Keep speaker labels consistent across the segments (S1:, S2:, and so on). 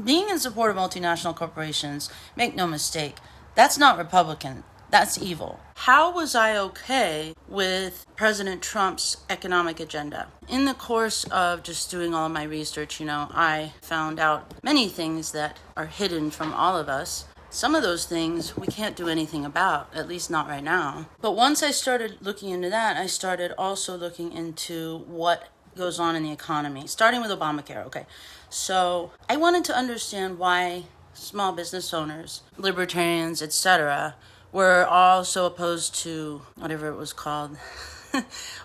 S1: being in support of multinational corporations, make no mistake, that's not Republican. That's evil. How was I okay with President Trump's economic agenda? In the course of just doing all of my research, I found out many things that are hidden from all of us. Some of those things we can't do anything about, at least not right now. But once I started looking into that, I started also looking into what goes on in the economy, starting with Obamacare. Okay, so I wanted to understand why small business owners, libertarians, etc., were all so opposed to whatever it was called,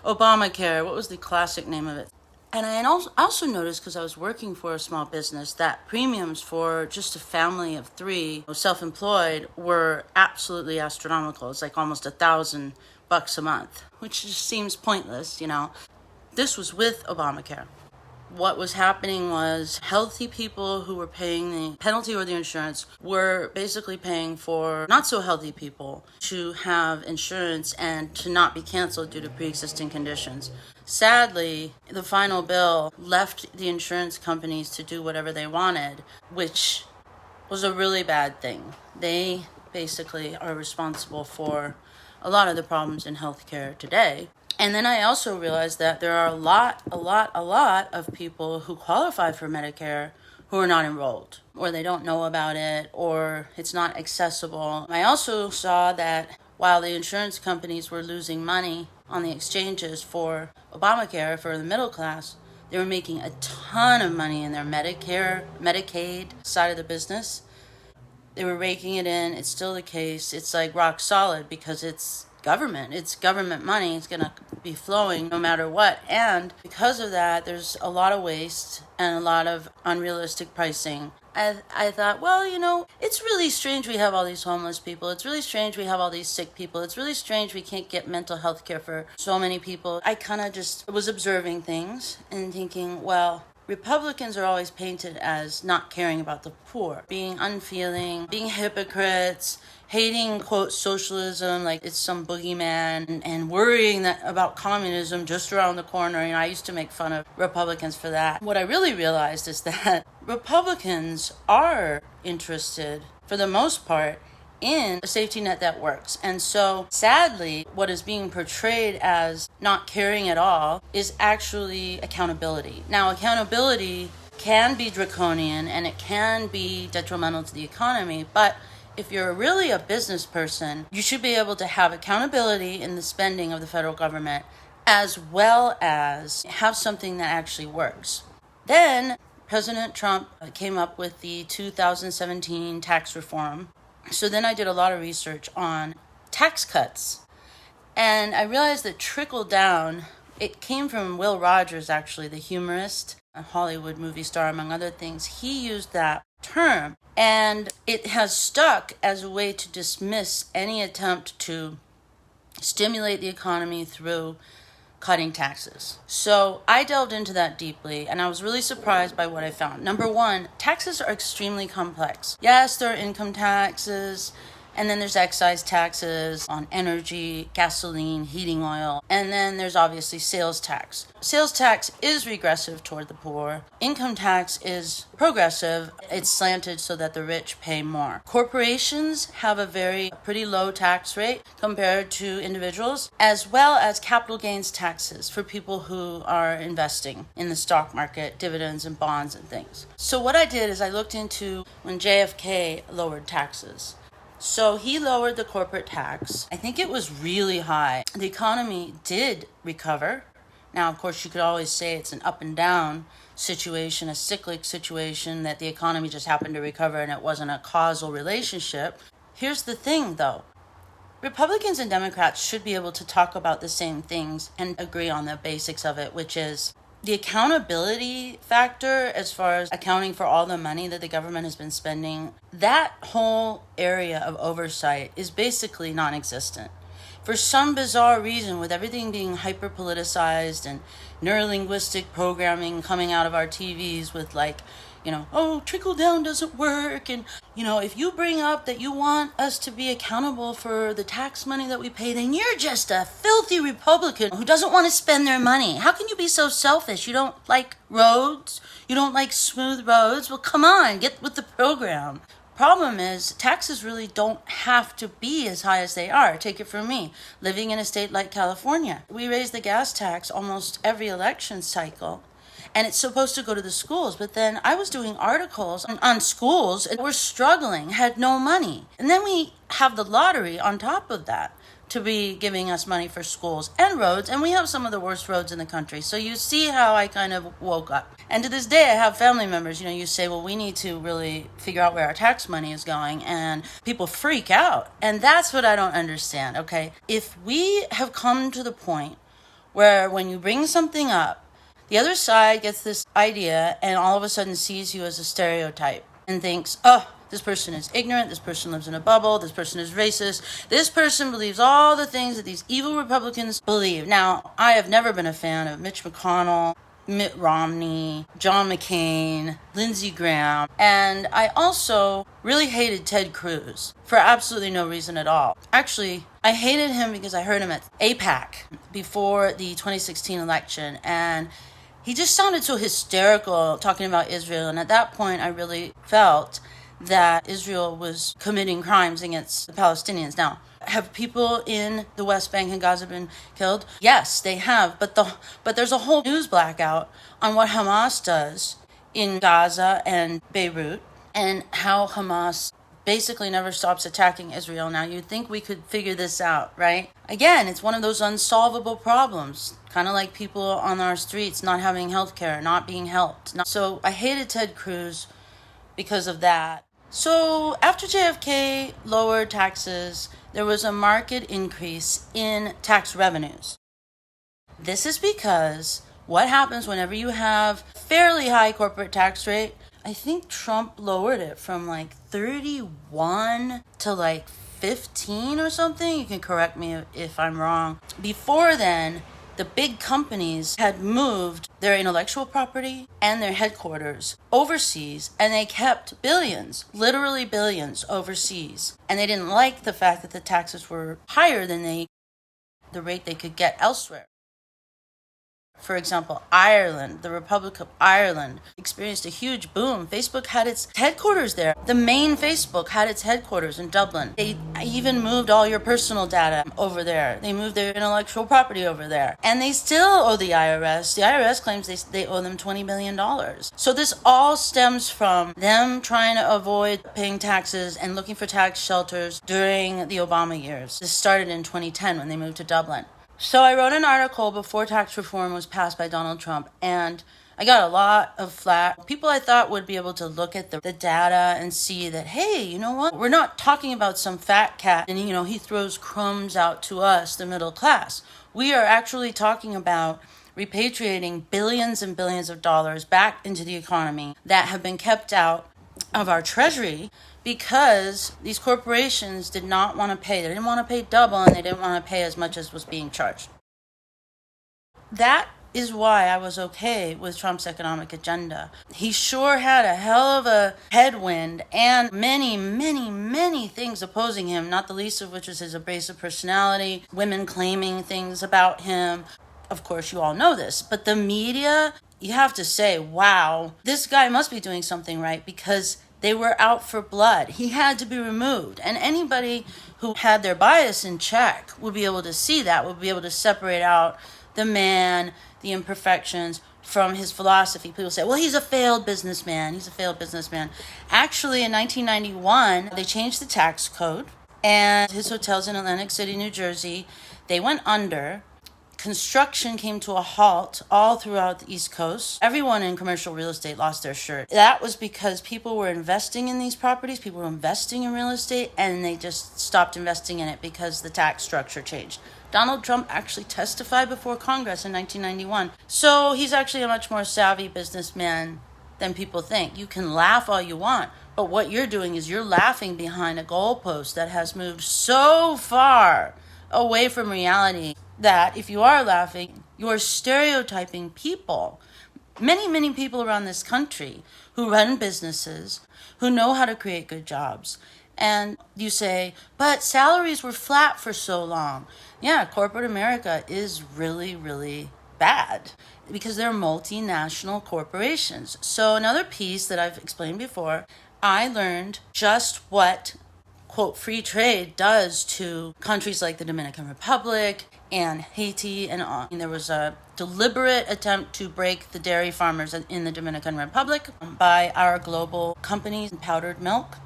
S1: Obamacare. What was the classic name of it? And I also noticed, because I was working for a small business, that premiums for just a family of 3 self-employed were absolutely astronomical. It's like almost $1,000 a month, which just seems pointless, This was with Obamacare. What was happening was healthy people who were paying the penalty or the insurance were basically paying for not so healthy people to have insurance and to not be canceled due to pre-existing conditions. Sadly, the final bill left the insurance companies to do whatever they wanted, which was a really bad thing. They basically are responsible for a lot of the problems in healthcare today. And then I also realized that there are a lot of people who qualify for Medicare who are not enrolled, or they don't know about it, or it's not accessible. I also saw that while the insurance companies were losing money on the exchanges for Obamacare for the middle class, they were making a ton of money in their Medicaid side of the business. They were raking it in. It's still the case. It's like rock solid because it's government money. It's going to be flowing no matter what. And because of that, there's a lot of waste and a lot of unrealistic pricing. I thought, well, it's really strange we have all these homeless people. It's really strange we have all these sick people. It's really strange we can't get mental health care for so many people. I kind of just was observing things and thinking, well, Republicans are always painted as not caring about the poor, being unfeeling, being hypocrites, hating, quote, socialism like it's some boogeyman, and worrying about communism just around the corner. I used to make fun of Republicans for that. What I really realized is that Republicans are interested, for the most part, in a safety net that works. And so, sadly, what is being portrayed as not caring at all is actually accountability. Now, accountability can be draconian and it can be detrimental to the economy, but if you're really a business person, you should be able to have accountability in the spending of the federal government as well as have something that actually works. Then President Trump came up with the 2017 tax reform. So then I did a lot of research on tax cuts. And I realized that trickle down, it came from Will Rogers, actually, the humorist, a Hollywood movie star, among other things. He used that term. And it has stuck as a way to dismiss any attempt to stimulate the economy through cutting taxes. So I delved into that deeply, and I was really surprised by what I found. Number one, taxes are extremely complex. Yes, there are income taxes, and then there's excise taxes on energy, gasoline, heating oil, and then there's obviously sales tax. Sales tax is regressive toward the poor. Income tax is progressive. It's slanted so that the rich pay more. Corporations have a pretty low tax rate compared to individuals, as well as capital gains taxes for people who are investing in the stock market, dividends and bonds and things. So what I did is I looked into when JFK lowered taxes. So he lowered the corporate tax. I think it was really high. The economy did recover. Now, of course, you could always say it's an up and down situation, a cyclic situation, that the economy just happened to recover and it wasn't a causal relationship. Here's the thing, though. Republicans and Democrats should be able to talk about the same things and agree on the basics of it, which is the accountability factor as far as accounting for all the money that the government has been spending. That whole area of oversight is basically non-existent. For some bizarre reason, with everything being hyper-politicized and neurolinguistic programming coming out of our TVs with oh, trickle down doesn't work. And, if you bring up that you want us to be accountable for the tax money that we pay, then you're just a filthy Republican who doesn't want to spend their money. How can you be so selfish? You don't like roads? You don't like smooth roads? Well, come on, get with the program. Problem is, taxes really don't have to be as high as they are. Take it from me, living in a state like California. We raise the gas tax almost every election cycle, and it's supposed to go to the schools. But then I was doing articles on schools and we're struggling, had no money. And then we have the lottery on top of that to be giving us money for schools and roads, and we have some of the worst roads in the country. So you see how I kind of woke up. And to this day, I have family members, you say, well, we need to really figure out where our tax money is going, and people freak out. And that's what I don't understand, okay? If we have come to the point where when you bring something up, the other side gets this idea and all of a sudden sees you as a stereotype and thinks, oh, this person is ignorant, this person lives in a bubble, this person is racist, this person believes all the things that these evil Republicans believe. Now, I have never been a fan of Mitch McConnell, Mitt Romney, John McCain, Lindsey Graham, and I also really hated Ted Cruz for absolutely no reason at all. Actually, I hated him because I heard him at AIPAC before the 2016 election, and he just sounded so hysterical talking about Israel, and at that point I really felt that Israel was committing crimes against the Palestinians. Now, have people in the West Bank and Gaza been killed? Yes, they have, but there's a whole news blackout on what Hamas does in Gaza and Beirut, and how Hamas basically never stops attacking Israel. Now, you'd think we could figure this out, right? Again, it's one of those unsolvable problems, kind of like people on our streets not having health care, not being helped. So I hated Ted Cruz because of that. So after JFK lowered taxes, there was a marked increase in tax revenues. This is because what happens whenever you have fairly high corporate tax rate? I think Trump lowered it from like 31 to like 15 or something. You can correct me if I'm wrong. Before then, the big companies had moved their intellectual property and their headquarters overseas, and they kept billions, literally billions, overseas. And they didn't like the fact that the taxes were higher than the rate they could get elsewhere. For example, Ireland, the Republic of Ireland, experienced a huge boom. Facebook had its headquarters there. The main Facebook had its headquarters in Dublin. They even moved all your personal data over there. They moved their intellectual property over there. And they still owe the IRS. The IRS claims they owe them $20 million. So this all stems from them trying to avoid paying taxes and looking for tax shelters during the Obama years. This started in 2010 when they moved to Dublin. So I wrote an article before tax reform was passed by Donald Trump, and I got a lot of flack. People I thought would be able to look at the data and see that, hey, you know what? We're not talking about some fat cat and, he throws crumbs out to us, the middle class. We are actually talking about repatriating billions and billions of dollars back into the economy that have been kept out of our treasury because these corporations did not want to pay. They didn't want to pay double, and they didn't want to pay as much as was being charged. That is why I was okay with Trump's economic agenda. He sure had a hell of a headwind and many, many, many things opposing him, not the least of which is his abrasive personality, women claiming things about him. Of course, you all know this, but the media, you have to say, wow, this guy must be doing something right, because they were out for blood. He had to be removed. And anybody who had their bias in check would be able to see that, would be able to separate out the man, the imperfections from his philosophy. People say, well, he's a failed businessman. He's a failed businessman. Actually, in 1991, they changed the tax code, and his hotels in Atlantic City, New Jersey, they went under. Construction came to a halt all throughout the East Coast. Everyone in commercial real estate lost their shirt. That was because people were investing in these properties, people were investing in real estate, and they just stopped investing in it because the tax structure changed. Donald Trump actually testified before Congress in 1991. So he's actually a much more savvy businessman than people think. You can laugh all you want, but what you're doing is you're laughing behind a goalpost that has moved so far away from reality that if you are laughing, you're stereotyping people. many people around this country who run businesses, who know how to create good jobs. And you say, but salaries were flat for so long. Yeah, corporate America is really bad because they're multinational corporations. So another piece that I've explained before, I learned just what, quote, free trade does to countries like the Dominican Republic and Haiti and on. There was a deliberate attempt to break the dairy farmers in the Dominican Republic by our global companies in powdered milk.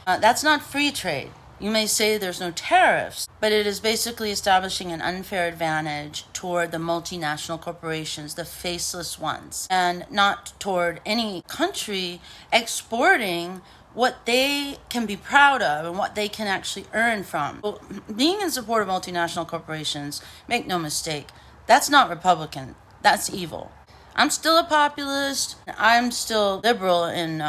S1: That's not free trade. You may say there's no tariffs, but it is basically establishing an unfair advantage toward the multinational corporations, the faceless ones, and not toward any country exporting what they can be proud of and what they can actually earn from. Well, being in support of multinational corporations, make no mistake, that's not Republican. That's evil. I'm still a populist. I'm still liberal in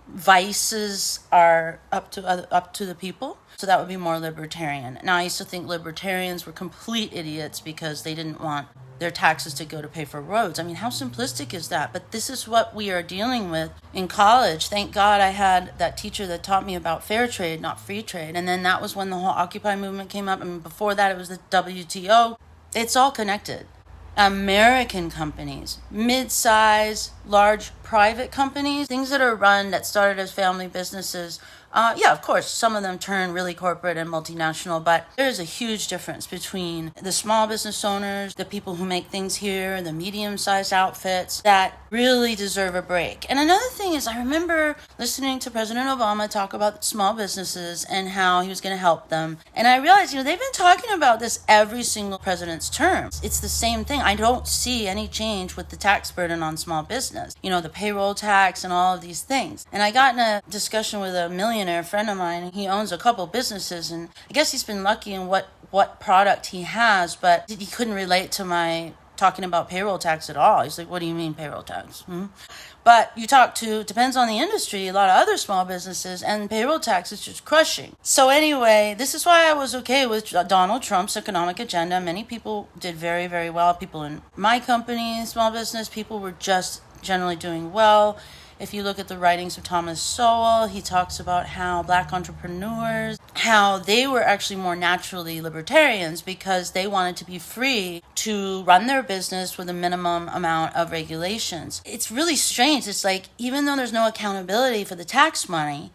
S1: vices are up to the people. So that would be more libertarian. Now, I used to think libertarians were complete idiots because they didn't want their taxes to go to pay for roads. I mean, how simplistic is that? But this is what we are dealing with in college. Thank God I had that teacher that taught me about fair trade, not free trade. And then that was when the whole Occupy movement came up. I mean, before that, it was the WTO. It's all connected. American companies, mid-size, large private companies, things that started as family businesses. Yeah, of course, some of them turn really corporate and multinational, but there's a huge difference between the small business owners, the people who make things here, the medium-sized outfits that really deserve a break. And another thing is, I remember listening to President Obama talk about small businesses and how he was going to help them. And I realized, they've been talking about this every single president's term. It's the same thing. I don't see any change with the tax burden on small business. The payroll tax and all of these things. And I got in a discussion with a millionaire friend of mine. He owns a couple businesses, and I guess he's been lucky in what product he has, but he couldn't relate to my talking about payroll tax at all. He's like, what do you mean payroll tax? But you talk to, depends on the industry, a lot of other small businesses, and payroll tax is just crushing. So anyway, this is why I was okay with Donald Trump's economic agenda. Many people did very well. People in my company, small business, people were just generally doing well. If you look at the writings of Thomas Sowell, he talks about how black entrepreneurs, how they were actually more naturally libertarians because they wanted to be free to run their business with a minimum amount of regulations. It's really strange. It's like, even though there's no accountability for the tax money,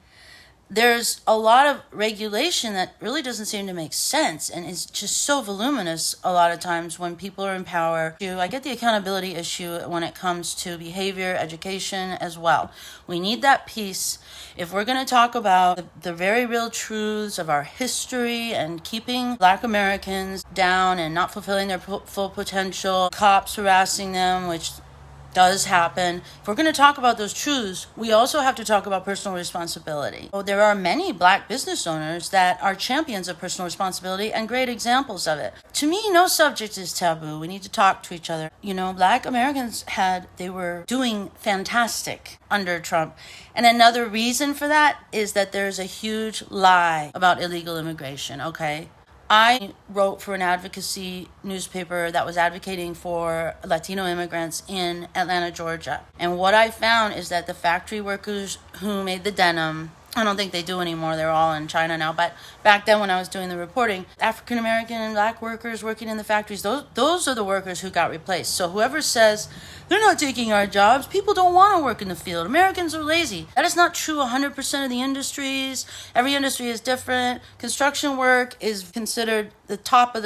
S1: there's a lot of regulation that really doesn't seem to make sense and is just so voluminous a lot of times when people are in power. I get the accountability issue when it comes to behavior, education as well. We need that piece. If we're going to talk about the very real truths of our history and keeping Black Americans down and not fulfilling their full potential, cops harassing them, which does happen. If we're going to talk about those truths, we also have to talk about personal responsibility. There are many Black business owners that are champions of personal responsibility and great examples of it. To me, no subject is taboo. We need to talk to each other. Black Americans they were doing fantastic under Trump. And another reason for that is that there's a huge lie about illegal immigration, okay? I wrote for an advocacy newspaper that was advocating for Latino immigrants in Atlanta, Georgia. And what I found is that the factory workers who made the denim, I don't think they do anymore, they're all in China now, but back then when I was doing the reporting, African American and Black workers working in the factories, those are the workers who got replaced. So whoever says, they're not taking our jobs, people don't want to work in the field, Americans are lazy. That is not true 100% of the industries. Every industry is different. Construction work is considered the top of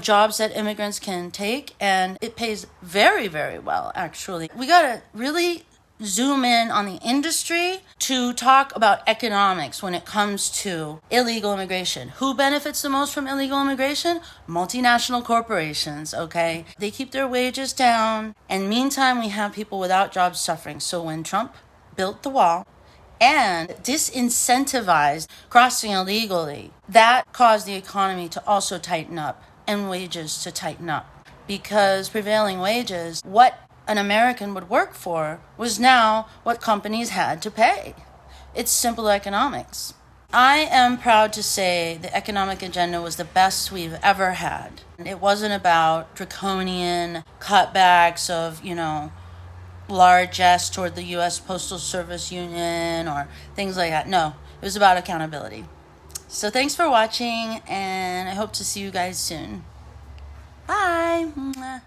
S1: jobs that immigrants can take, and it pays very well, actually. We gotta really zoom in on the industry to talk about economics when it comes to illegal immigration. Who benefits the most from illegal immigration? Multinational corporations, okay? They keep their wages down, and meantime we have people without jobs suffering. So when Trump built the wall and disincentivized crossing illegally, that caused the economy to also tighten up and wages to tighten up, because prevailing wages, what an American would work for, was now what companies had to pay. It's simple economics. I am proud to say the economic agenda was the best we've ever had. It wasn't about draconian cutbacks of, largesse toward the U.S. Postal Service Union or things like that. No, it was about accountability. So thanks for watching, and I hope to see you guys soon. Bye.